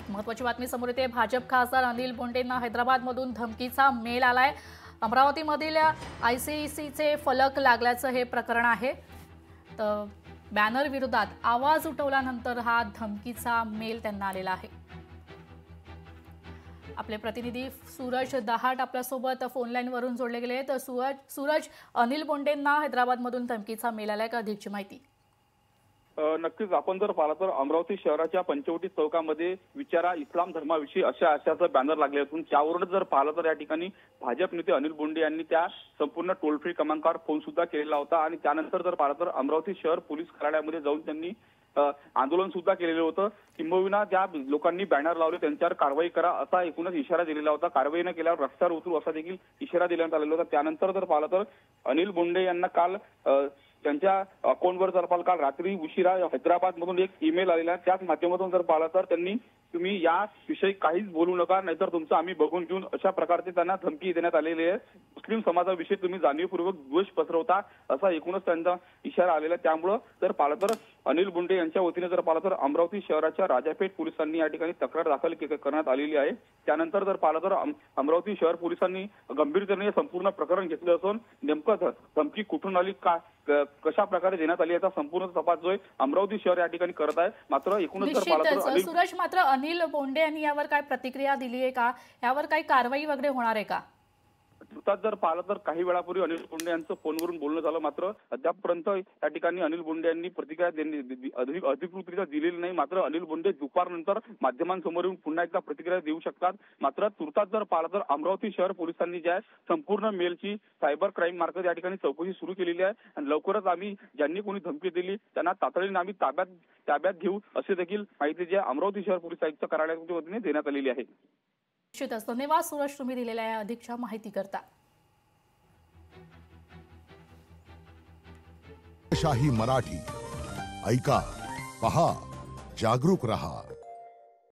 महत्त्वाची बातमी समोर येते। भाजप खासदार अनिल बोंडेंना हैदराबादमधून धमकीचा मेल आलाय। अमरावतीमधील आयसीसीचे फलक लागल्याचं हे प्रकरण आहे। तर बॅनर विरोधात आवाज उठवल्यानंतर हा धमकीचा मेल त्यांना आलेला आहे। आपले प्रतिनिधी सूरज दहाट आपल्यासोबत फोन लाईन वरून जोडले गेले। तर सूरज, अनिल बोंडेंना हैदराबादमधून धमकीचा मेल आलाय का? अधिकची माहिती। नक्कीच आपण जर पाहिलं तर अमरावती शहराच्या पंचवटी चौकामध्ये विचारा इस्लाम धर्माविषयी अशाचं बॅनर लागले असून त्यावरूनच जर पाहिलं तर या ठिकाणी भाजप नेते अनिल बोंडे यांनी त्या संपूर्ण टोल फ्री क्रमांकावर फोन सुद्धा केलेला होता आणि त्यानंतर जर पाहिलं तर अमरावती शहर पोलीस कार्यालयामध्ये जाऊन त्यांनी आंदोलन सुद्धा केलेलं होतं। किंबहुना ज्या लोकांनी बॅनर लावले त्यांच्यावर कारवाई करा असा एकूणच इशारा दिलेला होता। कारवाई न केल्यावर रस्त्यावर उतरू असा देखील इशारा देण्यात आलेला होता। त्यानंतर जर पाहिलं तर अनिल बोंडे यांना काल त्यांच्या अकाउंटवर जर पाहिलं काल रात्री उशिरा हैदराबादमधून एक ईमेल आलेला आहे। त्याच माध्यमातून जर पाहिलं तर त्यांनी तुम्ही या विषयी काहीच बोलू नका नाहीतर तुमचं आम्ही बघून घेऊन अशा प्रकारचे त्यांना धमकी देण्यात आलेली आहे। मुस्लिम समाजाविषयी तुम्ही जाणीवपूर्वक द्वेष पसरवता असा एकूणच त्यांचा इशारा आलेला आहे। त्यामुळे जर पाहिलं तर अनिल बोंडे यांच्या वतीने जर पाहिलं तर अमरावती शहराच्या राजापेठ पोलिसांनी या ठिकाणी तक्रार दाखल करण्यात आलेली आहे। त्यानंतर जर पाहिलं तर अमरावती शहर पोलिसांनी गंभीरतेने संपूर्ण प्रकरण घेतलं असून नेमकं धमकी कुठून आली, कशा प्रकारे देण्यात आली याचा संपूर्ण तपास जो अमरावती शहर या ठिकाणी करत आहे। मात्र एकूणच जर पाहिलं तर सूरज, मात्र अनिल बोंडे यांनी यावर काय प्रतिक्रिया दिली आहे का? यावर काही कारवाई वगैरे होणार आहे का? नुकताच जर पाहिलं तर काही वेळापूर्वी अनिल बोंडे यांचं फोनवरून बोलणं झालं, मात्र अद्यापपर्यंत या ठिकाणी अनिल बोंडे यांनी प्रतिक्रिया अधिकृतरित्या दिलेली नाही। मात्र अनिल बोंडे दुपारनंतर माध्यमांसमोर येऊन पुन्हा एकदा प्रतिक्रिया देऊ शकतात। मात्र तुर्तास जर पाहिलं तर अमरावती शहर पोलिसांनी ज्या संपूर्ण मेलची सायबर क्राईम मार्फत या ठिकाणी चौकशी सुरू केलेली आहे आणि लवकरच आम्ही ज्यांनी कोणी धमकी दिली त्यांना तातडीने आम्ही ताब्यात घेऊ असे देखील माहिती जी अमरावती शहर पोलीस आयुक्त कार्यालयाच्या वतीने देण्यात आलेली आहे। निश्चितच धन्यवाद सूरज, तुम्ही दिलेल्या या अधिकच्या माहिती करता। शाही मराठी ऐका, पहा, जागरूक रहा।